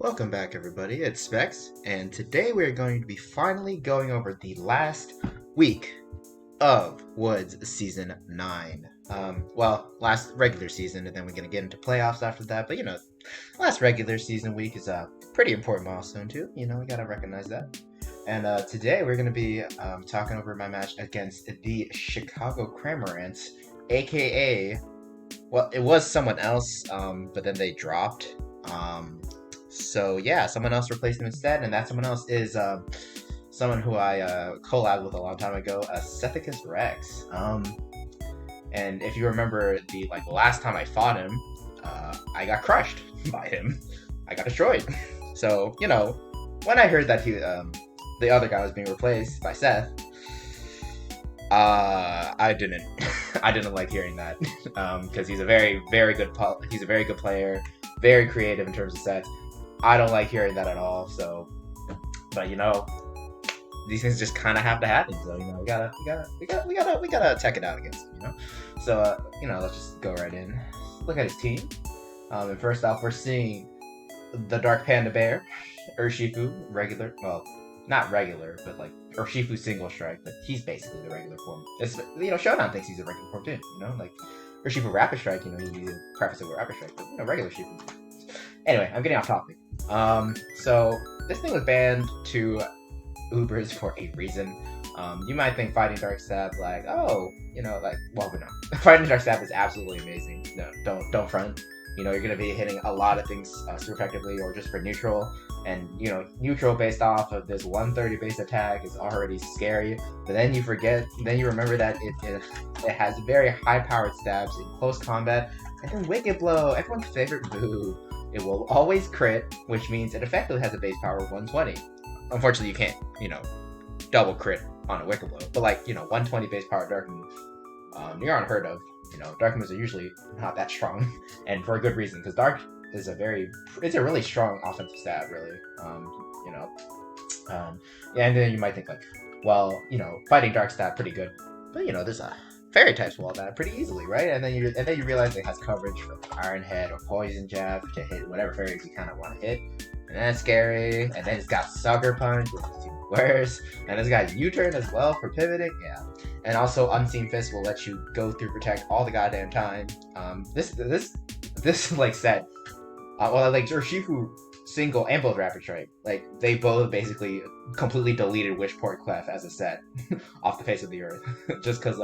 Welcome back, everybody. It's Specs, and today we're going to be finally going over the last week of Woods Season 9. Last regular season, and then we're going to get into playoffs after that. But, last regular season week is a pretty important milestone, too. We got to recognize that. And today we're going to be talking over my match against the Chicago Cramorants, a.k.a. Well, it was someone else, but then they dropped. Someone else replaced him instead, and that someone else is someone who I collabed with a long time ago, Sethicus Rex. And if you remember the last time I fought him, I got crushed by him. I got destroyed. So when I heard that the other guy was being replaced by Seth, I didn't I didn't like hearing that because he's a very good player, very creative in terms of sets. I don't like hearing that at all. So, but these things just kind of have to happen. So we gotta check it out against him. So let's just go right in. Look at his team. And first off, we're seeing the Dark Panda Bear, Urshifu, regular. Well, not regular, but Urshifu single strike. But he's basically the regular form. Showdown thinks he's a regular form too. Urshifu Rapid Strike. You need to preface it with Rapid Strike, but regular Shifu. Anyway, I'm getting off topic. So this thing was banned to Ubers for a reason. You might think fighting Dark Stab but no. Fighting Dark Stab is absolutely amazing. No, don't front. You're gonna be hitting a lot of things super effectively, or just for neutral. And neutral based off of this 130 base attack is already scary. But then you remember that it has very high powered stabs in close combat, and then Wicked Blow, everyone's favorite move. It will always crit, which means it effectively has a base power of 120. Unfortunately, you can't, double crit on a Wicked Blow. But 120 base power Dark move, you're unheard of. Dark moves are usually not that strong, and for a good reason, because Dark is a really strong offensive stab, really. And then you might think fighting Dark Stab pretty good, but there's a Fairy types wall that pretty easily, right? And then you realize it has coverage for Iron Head or Poison Jab to hit whatever fairies you kind of want to hit. And that's scary. And then it's got Sucker Punch, which is even worse. And it's got U-Turn as well for pivoting. Yeah. And also Unseen Fist will let you go through Protect all the goddamn time. This set. Urshifu single and both Rapid Strike. They both basically completely deleted Wishport Clef as a set off the face of the earth. Just because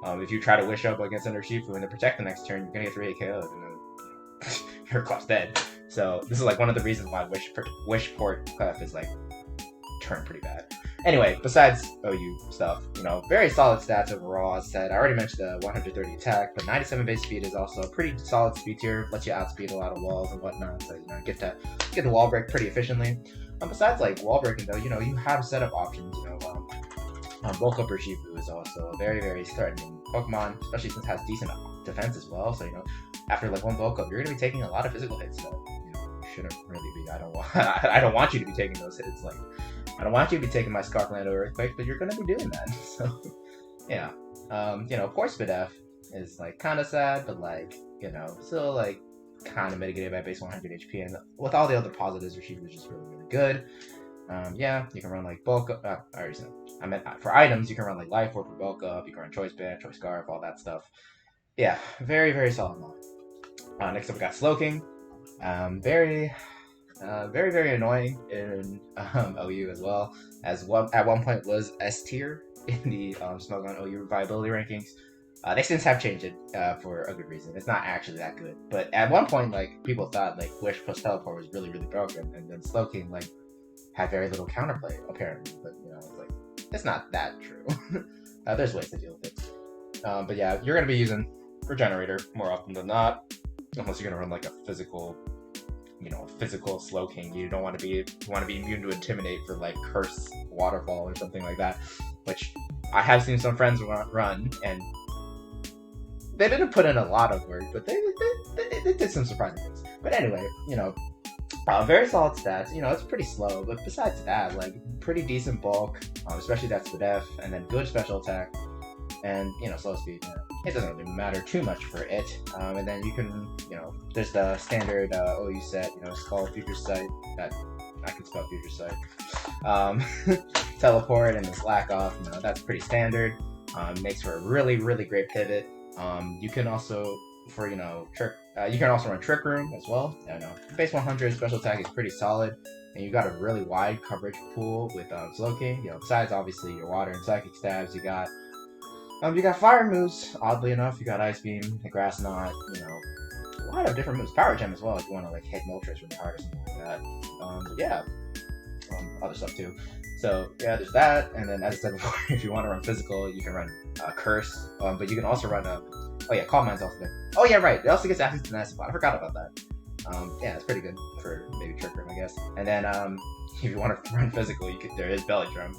if you try to wish up against an Urshifu and then protect the next turn, you're gonna get 3 KO'd and then your Clef's dead. So this is one of the reasons why Wishport Clef is turned pretty bad. Anyway, besides OU stuff, very solid stats overall. As said, I already mentioned the 130 attack, but 97 base speed is also a pretty solid speed tier. Lets you outspeed a lot of walls and whatnot, so get the wall break pretty efficiently. Besides wall breaking though, you have setup options. Bulk Up Urshifu is also a very, very threatening Pokemon, especially since it has decent defense as well. So after one Bulk Up, you're gonna be taking a lot of physical hits that shouldn't really be. I don't want you to be taking those hits. I don't want you to be taking my Scarfland or Earthquake, but you're gonna be doing that. So yeah, Poor Spadef is kind of sad, but still kind of mitigated by base 100 HP, and with all the other positives, Urshifu is just really, really good. You can run Bulk Up. I already said. I meant for items, you can run Life Orb for Bulk Up. You can run Choice Band, Choice Scarf, all that stuff. Yeah, very, very solid line. Next up, we got Slowking. Very, very annoying in OU as well. At one point was S tier in the Smogon OU viability rankings. They since have changed it for a good reason. It's not actually that good, but at one point, people thought Wish plus Teleport was really, really broken, and then Slowking had very little counterplay apparently. But it's not that true. There's ways to deal with it. But yeah, you're gonna be using Regenerator more often than not, unless you're gonna run a physical Slowking. You want to be immune to Intimidate for Curse Waterfall or something like that, which I have seen some friends run, and they didn't put in a lot of work, but they did some surprising things. But anyway, very solid stats. It's pretty slow, but besides that, pretty decent bulk, especially that's the def, and then good special attack. and slow speed. It doesn't really matter too much for it. And then you can, there's the standard OU set, Skull Future Sight, that I can spell Future Sight. Teleport and then slack off, that's pretty standard. Makes for a really, really great pivot. You can also, for, trick, you can also run Trick Room as well. Base 100 special attack is pretty solid. And you got a really wide coverage pool with Slowking. Besides obviously your water and psychic stabs, you got fire moves. Oddly enough, you got Ice Beam, the Grass Knot. A lot of different moves. Power Gem as well if you want to hit Moltres really hard or something like that. But yeah, other stuff too. So yeah, there's that. And then as I said before, if you want to run physical, you can run Curse. But you can also run Calm Mind's also there. Oh yeah, right. It also gets access to Nasty Plot. I forgot about that. Yeah, it's pretty good for maybe Trick Room, I guess. And then if you want to run physical, there is Belly Drum.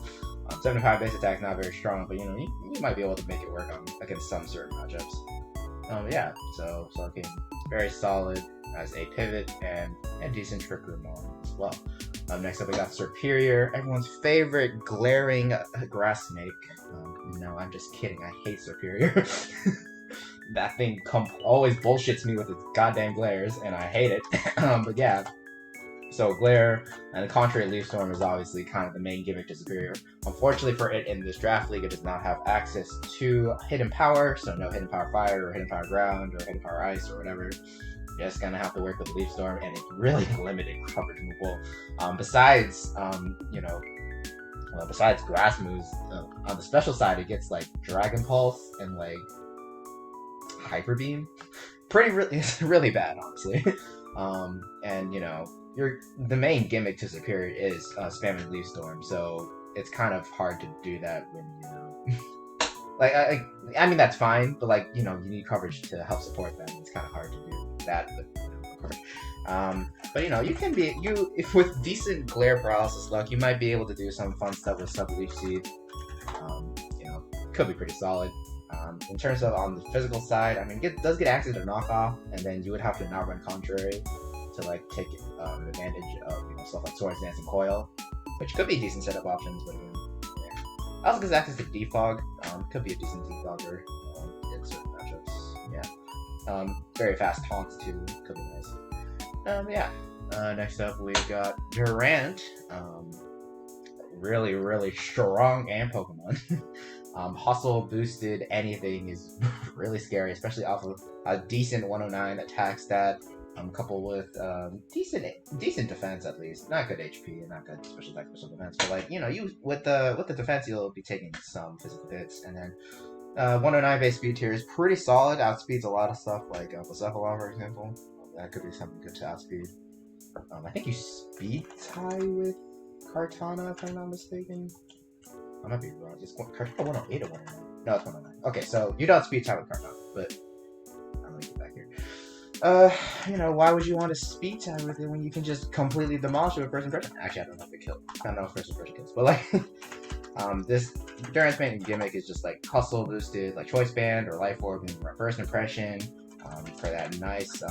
75 base attack, not very strong, but you might be able to make it work against some certain matchups. Yeah, so Slowking very solid as a pivot and decent Trick Room as well. Next up we got Superior, everyone's favorite glaring grass snake. No, I'm just kidding. I hate Superior. That thing always bullshits me with its goddamn glares, and I hate it. But yeah, so glare and the contrary Leaf Storm is obviously kind of the main gimmick to Superior. Unfortunately for it in this draft league, it does not have access to Hidden Power, so no Hidden Power Fire or Hidden Power Ground or Hidden Power Ice or whatever. You just gonna have to work with Leaf Storm, and it's really limited coverage movable. Besides besides grass moves, on the special side it gets Dragon Pulse and Hyper Beam. It's really bad, honestly. And the main gimmick to Superior is spamming Leaf Storm, so it's kind of hard to do that when I mean that's fine, but you need coverage to help support them. It's kind of hard to do that, but but you can be if with decent glare paralysis luck, you might be able to do some fun stuff with Sub Leaf Seed. Could be pretty solid. In terms of on the physical side, I mean, it does get access to knockoff, and then you would have to not run contrary to take advantage of stuff like Swords Dance and Coil, which could be a decent setup options. But yeah, also gets access to Defog. Could be a decent defogger in certain matchups. Yeah, very fast taunts too. Could be nice. Yeah. Next up we've got Durant. Really, really strong and Pokemon. Hustle boosted anything is really scary, especially off of a decent 109 attack stat, coupled with decent defense at least. Not good HP and not good special attack, special defense, but you with the defense you'll be taking some physical hits, and then 109 base speed tier is pretty solid. Outspeeds a lot of stuff like Blacephalon, for example. That could be something good to outspeed. I think you speed tie with Kartana, if I'm not mistaken. I might be wrong. It's Kartana 108 or 109? No, it's 109. Okay, so you don't speed tie with Kartana, but I'm gonna get back here. Why would you want to speed tie with it when you can just completely demolish it with first impression? Actually, I don't know if it kills. I don't know if first impression kills, but this Durant's main gimmick is just hustle boosted, Choice Band or Life Orb in first impression, for that nice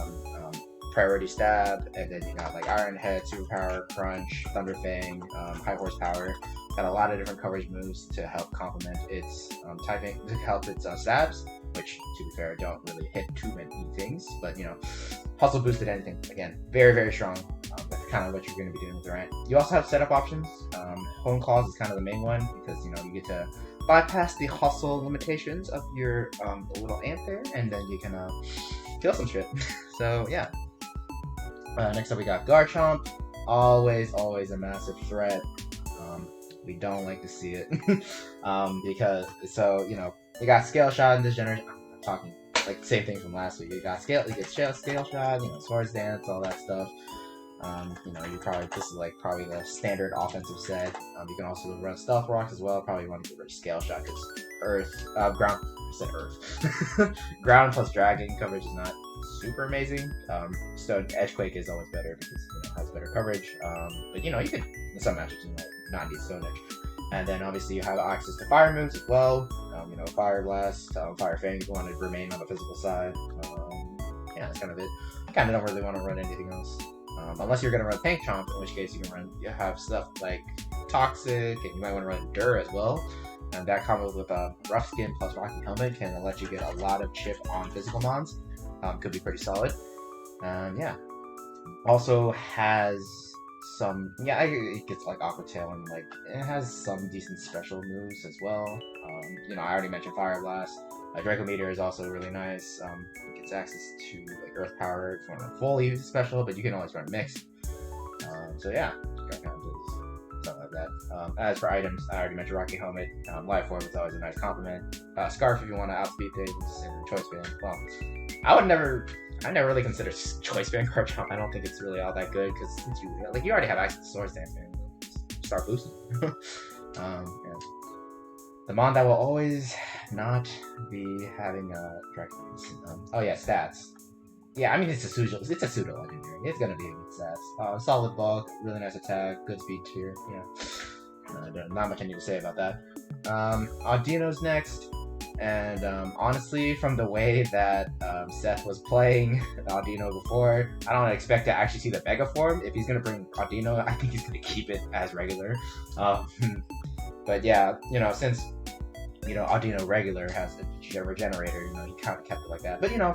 priority stab, and then you got Iron Head, Superpower, Crunch, Thunder Fang, High Horsepower. Got a lot of different coverage moves to help complement its typing, to help its stabs, which to be fair don't really hit too many things, but hustle boosted anything. Again, very, very strong. That's kind of what you're going to be doing with Durant. You also have setup options. Hone Claws is kind of the main one because you get to bypass the hustle limitations of your little ant there, and then you can kill some shit. So yeah. Next up we got Garchomp. Always a massive threat. We don't like to see it because you got Scale Shot in this generation. I'm talking same thing from last week. You got Scale Shot, Swords Dance, all that stuff. This is probably the standard offensive set. You can also run Stealth Rocks as well. Probably want to get rid of Scale Shot because ground. I said Earth. Ground plus Dragon coverage is not super amazing. Stone Edgequake is always better because it has better coverage. But you could in some matches not need Stone Edge. And then obviously you have access to fire moves as well. Fire Blast, Fire Fang if you want to remain on the physical side. Yeah, that's kind of it. I kind of don't really want to run anything else. Unless you're going to run Tank Chomp, in which case you have stuff like Toxic, and you might want to run Dur as well. And that combo with Rough Skin plus Rocky Helmet can let you get a lot of chip on physical mons. Could be pretty solid. Yeah. Also has some, yeah, it gets like Aqua Tail and like it has some decent special moves as well. You know, I already mentioned Fire Blast. Draco Meteor is also really nice. It gets access to like Earth Power if you want to fully special, but you can always run mixed. So yeah, kind of does something like that. As for items, I already mentioned Rocky Helmet. Life Orb is always a nice compliment. Scarf if you want to outspeed things, and Choice Band. Well, I never really consider Choice Band Carb Jump. I don't think it's really all that good because since you already have access to Swords Dance, man, start boosting. Yeah. The mon that will always not be having Dragons. Oh yeah, stats. Yeah, I mean it's a pseudo legendary. It's gonna be a good stats. Solid bulk, really nice attack, good speed tier. Yeah, not much I need to say about that. Audino's next. And honestly, from the way that Seth was playing Audino before, I don't expect to actually see the Mega form. If he's going to bring Audino, I think he's going to keep it as regular. But yeah, you know, since, you know, Audino regular has a regenerator, you know, he kind of kept it like that. But, you know,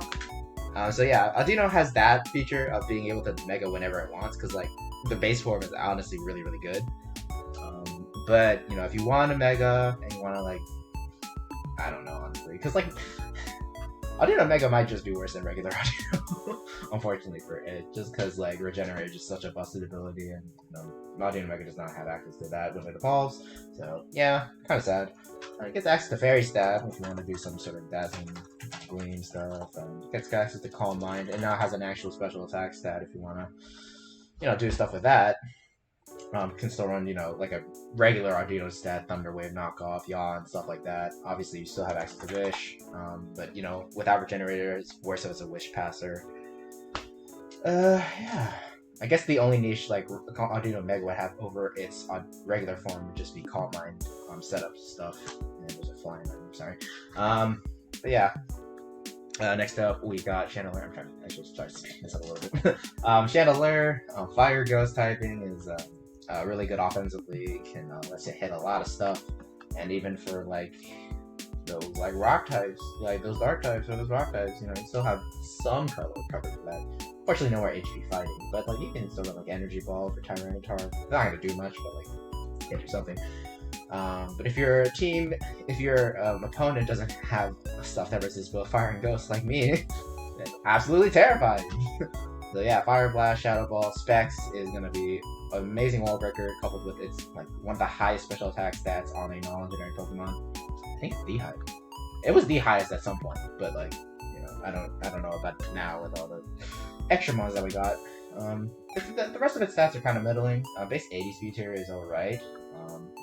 so yeah, Audino has that feature of being able to Mega whenever it wants, because, like, the base form is honestly really, really good. But, you know, if you want a Mega and you want to, like, I don't know, honestly, because like Audino Mega might just be worse than regular Audino, unfortunately for it, just because like Regenerate is just such a busted ability, and you know, Audino Mega does not have access to that when it evolves. So yeah, kind of sad. It gets access to Fairy Stab if you want to do some sort of dazzling gleam stuff. It gets access to Calm Mind, and now has an actual special attack stat if you want to, you know, do stuff with that. Can still run, you know, like a regular Audino stat, Thunder Wave, Knockoff, Yawn, stuff like that. Obviously, you still have access to Wish, but, you know, without Regenerator, it's worse as a Wish passer. Yeah. I guess the only niche, like, Audino Mega would have over its regular form would just be Calm Mind setup stuff. And there's a flying item, sorry. But yeah. Next up, we got Chandelier. I'm trying to actually start this up a little bit. Chandelier, Fire Ghost typing is really good offensively. Can let you hit a lot of stuff, and even for like those like rock types, like those dark types or those rock types, you know, you still have some coverage for that. Unfortunately, no more HP fighting, but like you can still run like Energy Ball for Tyranitar. It's not gonna do much, but like you can do something. But if your team, if your opponent doesn't have stuff that resists both Fire and Ghost like me, it's absolutely terrifying. So yeah, Fire Blast, Shadow Ball, Specs is gonna be an amazing wall breaker, coupled with its like one of the highest special attack stats on a non-legendary Pokemon. I think it's the highest. It was the highest at some point, but like, you know, I don't know about now with all the extra mons that we got. The rest of its stats are kind of middling. Base 80 speed tier is alright.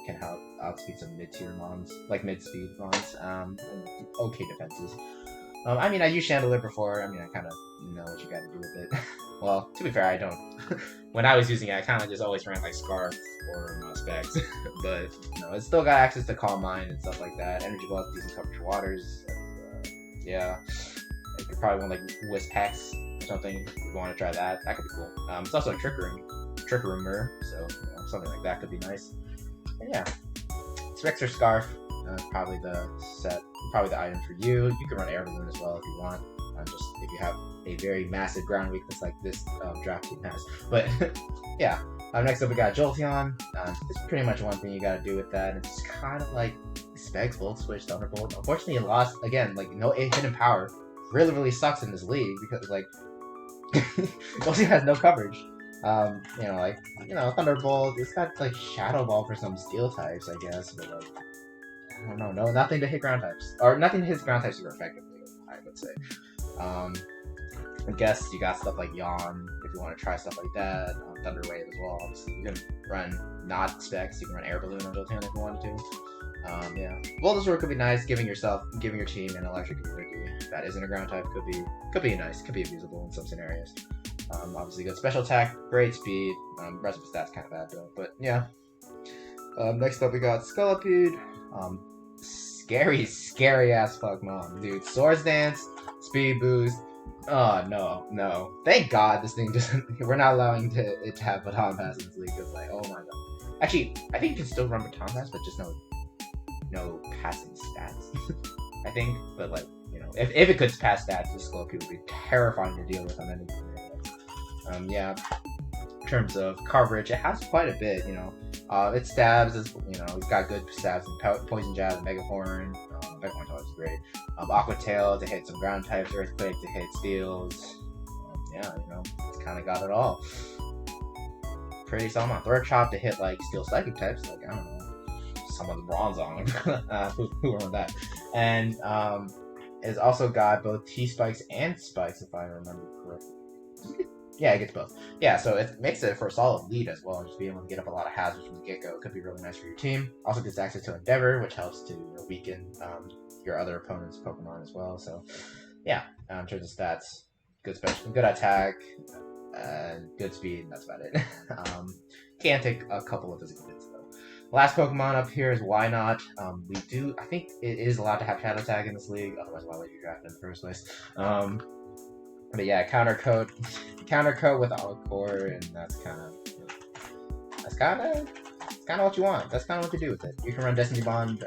Can help outspeed some mid-tier mons, like mid-speed mons. Okay defenses. I mean, I used Chandelier before. I mean, I kind of know what you got to do with it. Well, to be fair, I don't. When I was using it, I kind of just always ran like Scarf or Specs. But, you know, it's still got access to Calm Mind and stuff like that. Energy Ball has decent coverage for Waters. Yeah. You could probably want like Wisp Hex or something if you want to try that. That could be cool. It's also a Trick Roomer, so you know, something like that could be nice. And yeah. Specs or Scarf, probably the item for you. You can run Air Balloon as well if you want. Just if you have a very massive ground weakness like this draft team has. But yeah. Next up we got Jolteon. It's pretty much one thing you gotta do with that. It's kind of like Specs, Volt Switch, Thunderbolt. Unfortunately it lost again, like no hidden power. Really, really sucks in this league because like Jolteon has no coverage. You know, Thunderbolt, it's got like Shadow Ball for some steel types, I guess, but like I don't know, nothing to hit ground types. Or nothing to hit ground types super effectively, I would say. I guess you got stuff like Yawn if you want to try stuff like that. Thunder Wave as well. Obviously, you can run not Specs, you can run Air Balloon on Jolteon if you wanted to. Yeah. Voltage Roar could be nice, giving your team an electric ability that isn't a ground type could be nice, could be abusable in some scenarios. Obviously good special attack, great speed, rest of the stats kind of bad though, but yeah. Next up we got Scolipede. Scary ass Pokemon, dude. Swords Dance, Speed Boost. Oh no. Thank God this thing just we're not allowing it to have Baton Pass in this league, because like, oh my god. Actually, I think you can still run Baton Pass, but just no no passing stats, I think. But like, you know, if it could pass stats, this Scolipede would be terrifying to deal with on any. Yeah. In terms of coverage, it has quite a bit. You know, it stabs. It's, you know, it's got good stabs and poison jab and Mega Horn. Mega Horn is great. Aqua Tail to hit some ground types. Earthquake to hit steals. Yeah, you know, it's kind of got it all. Pretty solid. Throat Chop to hit like steel psychic types. Like, I don't know, some of the bronze on them. Who won that? And it's also got both T spikes and spikes, if I remember correctly. Yeah, it gets both. Yeah, so it makes it for a solid lead as well, and just being able to get up a lot of hazards from the get-go could be really nice for your team. Also gets access to Endeavor, which helps to, you know, weaken your other opponent's Pokemon as well. So, yeah, in terms of stats, good special, good attack, good speed, and that's about it. Can take a couple of physical hits though. Last Pokemon up here is Why Not. I think it is allowed to have Shadow Tag in this league, otherwise why would you draft it in the first place? But yeah, counter coat with Olive Core, and that's kind of what you want. That's kind of what you do with it. You can run Destiny Bond,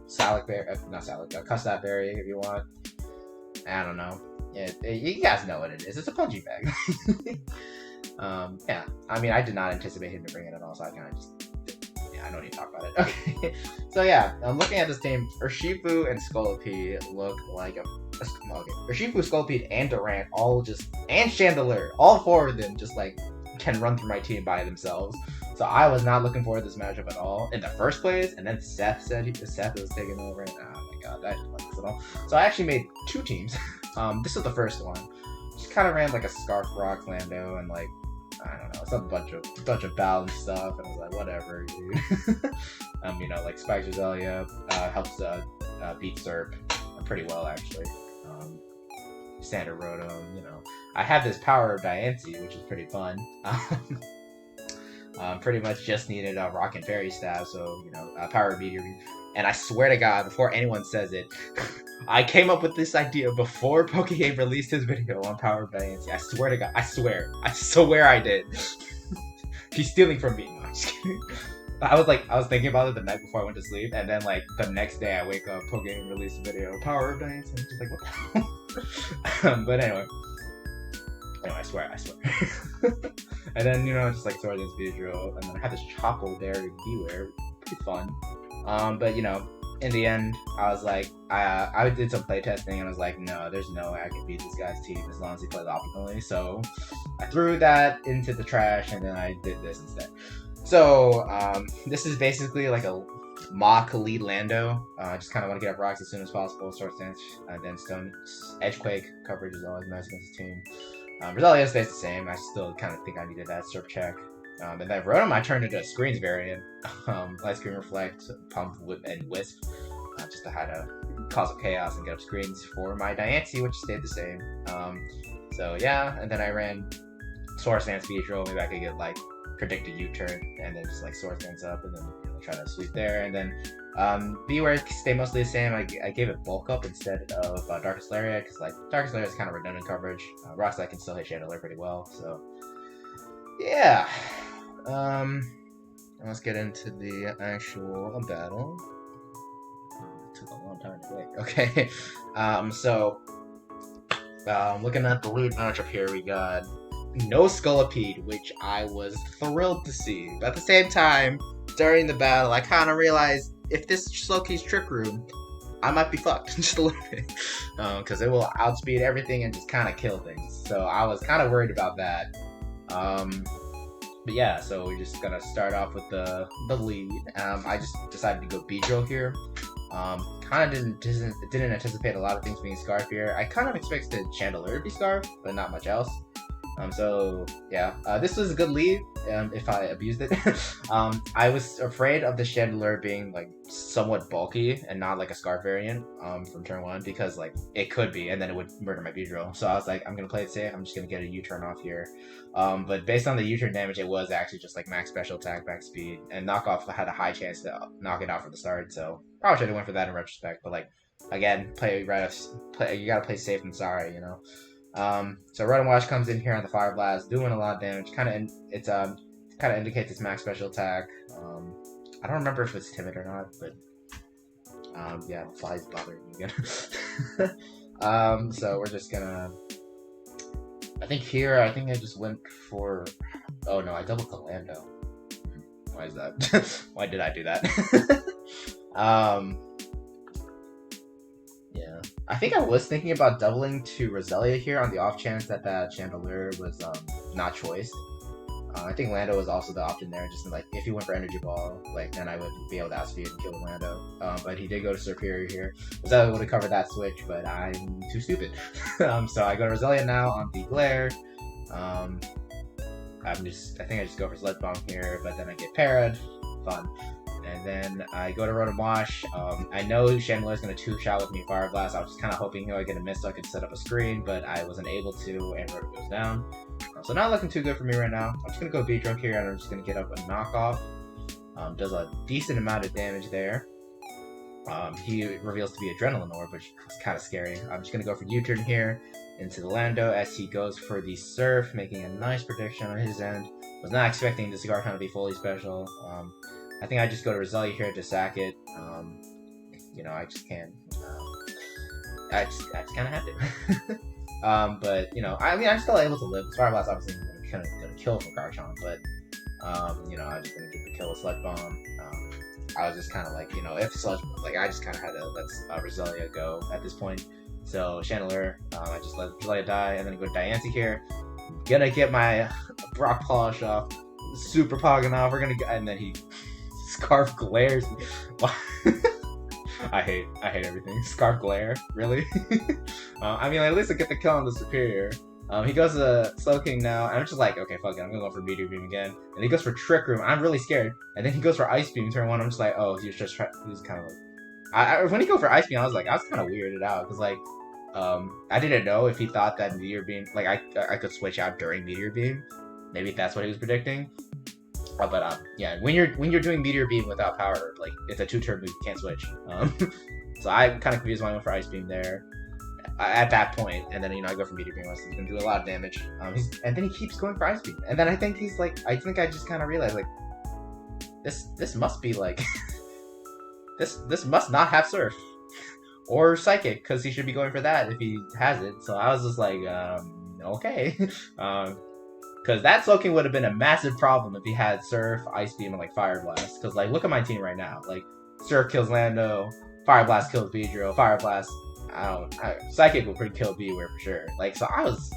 Custap Berry if you want. I don't know. You guys know what it is. It's a Punji Bag. Yeah. I mean, I did not anticipate him to bring it at all, so I kind of just. I don't need to talk about it. Okay. So yeah, I'm looking at this team. Urshifu and Scolipede look like Urshifu, Scolipede, and Durant and Chandelure, all four of them just like can run through my team by themselves. So I was not looking forward to this matchup at all in the first place. And then Seth was taking over, and oh my god, I didn't like this at all. So I actually made two teams. This was the first one. Just kind of ran like a Scarf Rock Lando and like, I don't know, some bunch of balance stuff, and I was like, whatever, dude. You know, like Spikes Roselia helps beat Serp pretty well actually. Standard Rotom, you know. I have this Power of Diancie, which is pretty fun. Pretty much just needed a Rock and Fairy Stab, so, you know, Power of Meteor. And I swear to God, before anyone says it, I came up with this idea before Pokeaim released his video on Power of Diancie. I swear to God, I swear I did. He's stealing from me. No, I'm just kidding. I was thinking about it the night before I went to sleep, and then like the next day I wake up, Pokeaim released a video, Power of Diancie, and I'm just like, what the hell? But anyway, I swear. And then, you know, just like Swords and Speedrill, and then I had this Chople Berry Beware, pretty fun. But you know, in the end, I was like, I did some playtesting, and I was like, no, there's no way I can beat this guy's team as long as he plays optimally. So I threw that into the trash, and then I did this instead. So this is basically like a mock lead Lando. I just kind of want to get up rocks as soon as possible. Sword Stance, then Stone Edgequake coverage is always nice against the team. Roselia stays the same. I still kind of think I needed that Surf Check. And then Rotom I turned into a Screens variant. Light Screen Reflect, Pump, Whip, and Wisp. Just to how to cause up chaos and get up screens for my Diancie, which stayed the same. So yeah, and then I ran Sword Stance Speedrill. Maybe I could get like predict a U-turn, and then just like Sword Stance up, and then, you know, try to sweep there. And then Beware stayed mostly the same. I gave it Bulk Up instead of Darkest Lariat, because like Darkest Lariat is kind of redundant coverage. Rock Slide can still hit Chandelier pretty well, so yeah. Let's get into the actual battle. It took a long time to wait. Okay. Looking at the lead matchup here, we got no Scolipede, which I was thrilled to see. But at the same time, during the battle, I kind of realized if this Slowkey's Trick Room, I might be fucked just a little bit. Because it will outspeed everything and just kind of kill things. So I was kind of worried about that. But yeah, so we're just gonna start off with the lead. I just decided to go Beedrill here. Kind of didn't anticipate a lot of things being Scarf here. I kind of expected Chandelier to be Scarf, but not much else. So yeah, this was a good lead if I abused it. I was afraid of the Chandelier being like somewhat bulky and not like a Scarf variant from turn 1, because like it could be, and then it would murder my Beedrill. So I was like, I'm gonna play it safe. I'm just gonna get a U-turn off here. But based on the U-turn damage, it was actually just like max special attack, max speed, and knockoff had a high chance to knock it out from the start. So probably should have went for that in retrospect. But like again, you gotta play safe than sorry, you know. So Rotom Wash comes in here on the Fire Blast, doing a lot of damage. Kind of indicates its max special attack. I don't remember if it's timid or not, but Yeah, flies bothering me again. So we're just gonna. I think here, I think I just went for. Oh no, I doubled the Lando. Why is that? Why did I do that? um, yeah. I think I was thinking about doubling to Roselia here on the off chance that that Chandelier was not choiced. I think Lando was also the option there, just like if he went for Energy Ball, like then I would be able to outspeed and kill Lando. But he did go to Superior here. Roselia would have covered that switch, but I'm too stupid. So I go to Roselia now on the Glare. I think I just go for Sludge Bomb here, but then I get parried. Fun. And then I go to Rotom Wash. I know Chandelier is going to two-shot with me Fire Blast. I was just kind of hoping I get a miss so I could set up a screen, but I wasn't able to, and Rotom goes down. So not looking too good for me right now. I'm just going to go Beedrill here, and I'm just going to get up a knockoff. Does a decent amount of damage there. He reveals to be Adrenaline Orb, which is kind of scary. I'm just going to go for U-turn here into the Lando as he goes for the Surf, making a nice prediction on his end. Was not expecting the Cigar to be fully special. I think I just go to Roselia here to sack it. I just can't. I just kind of had to. But I'm still able to live. Fire Blast obviously kind of gonna kill from Garchomp, but I'm just gonna get the kill with Sludge Bomb. I was just kind of like, if Sludge, like I just kind of had to let Roselia go at this point. So Chandelier, I just let Roselia die, and then go to Diancie here. Gonna get my Brock Polish off, Super Pogging off. We're gonna go, and then he Scarf glares. I hate everything. Scarf glare, really? At least I get the kill on the Superior. He goes to Slowking now, and I'm just like, okay, fuck it, I'm gonna go for Meteor Beam again. And he goes for Trick Room. I'm really scared. And then he goes for Ice Beam turn 1. I'm just like, oh, he's kind of like... when he go for Ice Beam, I was kind of weirded out, because like, I didn't know if he thought that Meteor Beam, like I could switch out during Meteor Beam. Maybe that's what he was predicting. Yeah, when you're doing Meteor Beam without power, like it's a 2-turn move, you can't switch. So I kind of confused why I went for Ice Beam there at that point, and then I go for Meteor Beam. So he's gonna do a lot of damage. And then he keeps going for Ice Beam, and then I think I just kind of realized like this must be like this must not have Surf or Psychic, because he should be going for that if he has it. So I was just like, okay. Because that Slowking would have been a massive problem if he had Surf, Ice Beam, and like Fire Blast. Because like, look at my team right now. Like, Surf kills Lando, Fire Blast kills Beedrill, Fire Blast, Psychic will pretty kill Bewear for sure. Like, so I was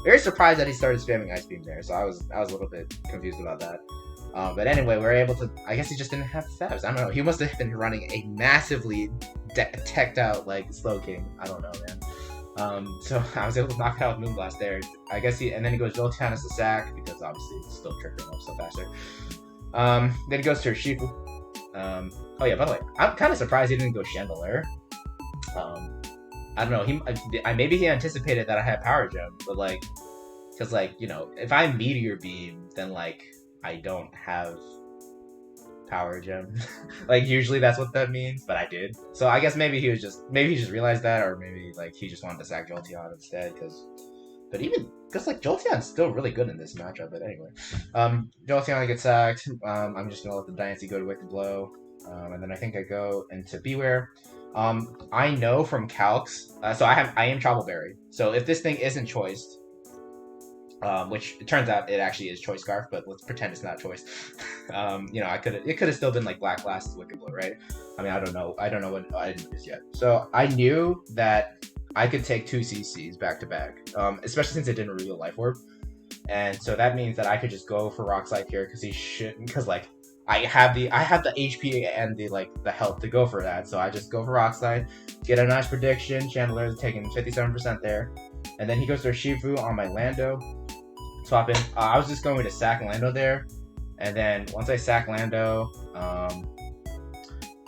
very surprised that he started spamming Ice Beam there. So I was a little bit confused about that. But anyway, we were able to. I guess he just didn't have stabs. I don't know. He must have been running a massively teched out like Slowking. I don't know, man. So I was able to knock out Moonblast there. I guess and then he goes Jolteon as a sack, because obviously it's still triggering up so faster. Then he goes to Urshifu. Oh yeah, by the way, I'm kind of surprised he didn't go Chandelier. I don't know, maybe he anticipated that I had Power Gem, but like, because like, if I Meteor Beam, then like, I don't have Power Gem. Like, usually that's what that means, but I did. So I guess maybe he just realized that, or maybe like he just wanted to sack Jolteon instead, because like Jolteon's still really good in this matchup. But anyway, Jolteon gets sacked. I'm just gonna let the Diancie go to Wicked Blow, and then I think I go into Bewear. I know from calcs, so I am Travel Berry. So if this thing isn't choiced, which it turns out it actually is Choice Scarf, but let's pretend it's not choice. It could have still been like Black Blast, Wicked Blow, right? I mean, I don't know what I didn't do this yet. So I knew that I could take 2 CCs back to back, especially since it didn't reveal Life Orb, and so that means that I could just go for Rock Slide here because like I have the HP and the health to go for that. So I just go for Rock Slide, get a nice prediction. Chandelier is taking 57% there, and then he goes to Urshifu on my Lando. Swap in. I was just going to sack Lando there, and then once I sack Lando,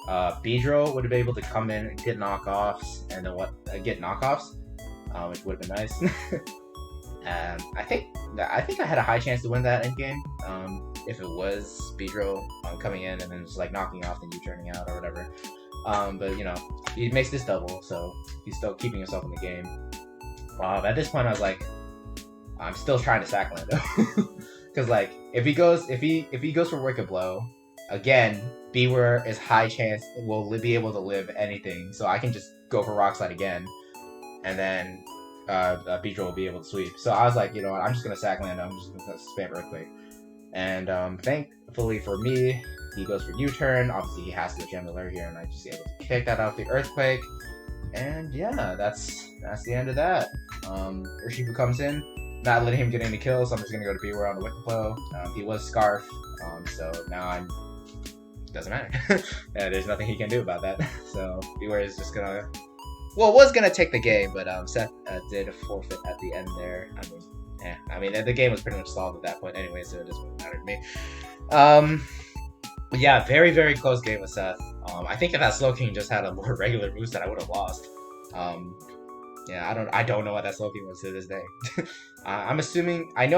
Beedrill would have been able to come in and get knockoffs, and then get knockoffs, which would have been nice. And I think I had a high chance to win that endgame, if it was Beedrill coming in and then just like knocking off and you turning out or whatever. But he makes this double, so he's still keeping himself in the game. At this point, I was like, I'm still trying to sack Lando, because like if he goes for Wicked Blow, again, Beware is high chance will be able to live anything, so I can just go for Rock Slide again, and then Beedrill will be able to sweep. So I was like, you know what, I'm just gonna sack land. I'm just gonna spam Earthquake, and thankfully for me, he goes for U-turn. Obviously, he has to gem the Lure here, and I just able to kick that out the Earthquake. And yeah, that's the end of that. Urshifu comes in, not letting him get any kills, so I'm just gonna go to Beware on the Wicked Blow. He was Scarf, so now doesn't matter. Yeah, there's nothing he can do about that. So Beware is just gonna, well, was gonna take the game, but Seth did forfeit at the end there. I mean, the game was pretty much solved at that point anyway, so it doesn't really matter to me. But yeah, very, very close game with Seth. I think if that Slowking just had a more regular moveset, I would have lost. Yeah, I don't know what that Slowking was to this day. I'm assuming, I'm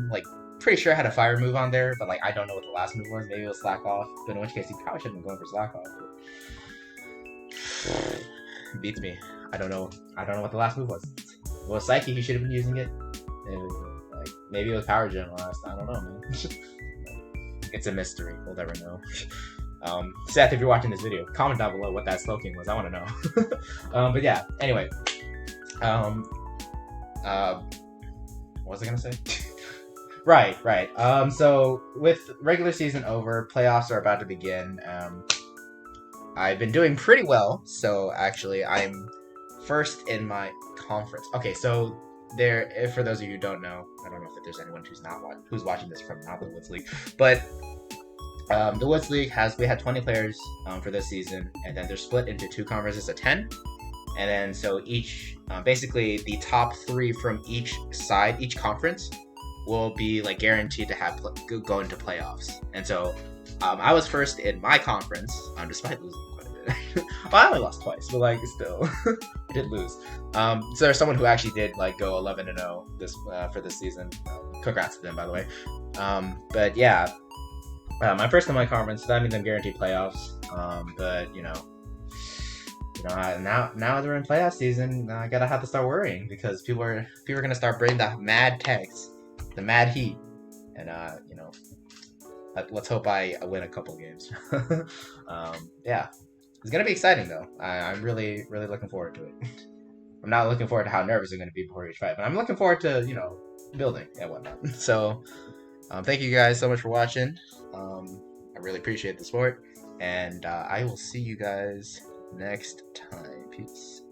like pretty sure I had a fire move on there, but like I don't know what the last move was. Maybe it was Slack Off, but in which case he probably shouldn't have been going for Slack Off. Beats me. I don't know what the last move was. Well, Psyche, he should have been using it. Like maybe it was Power Gem last. I don't know, man. It's a mystery. We'll never know. Seth, if you're watching this video, comment down below what that Slowking was. I want to know. But yeah, anyway. What was I gonna say? Right. So with regular season over, playoffs are about to begin. I've been doing pretty well. So actually, I'm first in my conference. Okay, so for those of you who don't know, I don't know if there's anyone who's watching this from not the Woods League, but the Woods League we had 20 players for this season, and then they're split into two conferences of 10, and then so each basically the top 3 from each conference will be like guaranteed to go into playoffs. And so I was first in my conference, despite losing quite a bit. Well, I only lost twice, but like still, I did lose. So there's someone who actually did like go 11-0 for this season. Congrats to them, by the way. But yeah, my first in my conference, that means I'm guaranteed playoffs. But now they're in playoff season. I gotta have to start worrying because people are gonna start bringing the mad text, the mad heat, and let's hope I win a couple games. Yeah, it's gonna be exciting though. I'm really, really looking forward to it. I'm not looking forward to how nervous I'm gonna be before each fight, but I'm looking forward to building and whatnot. So, thank you guys so much for watching. I really appreciate the support, and I will see you guys next time. Peace.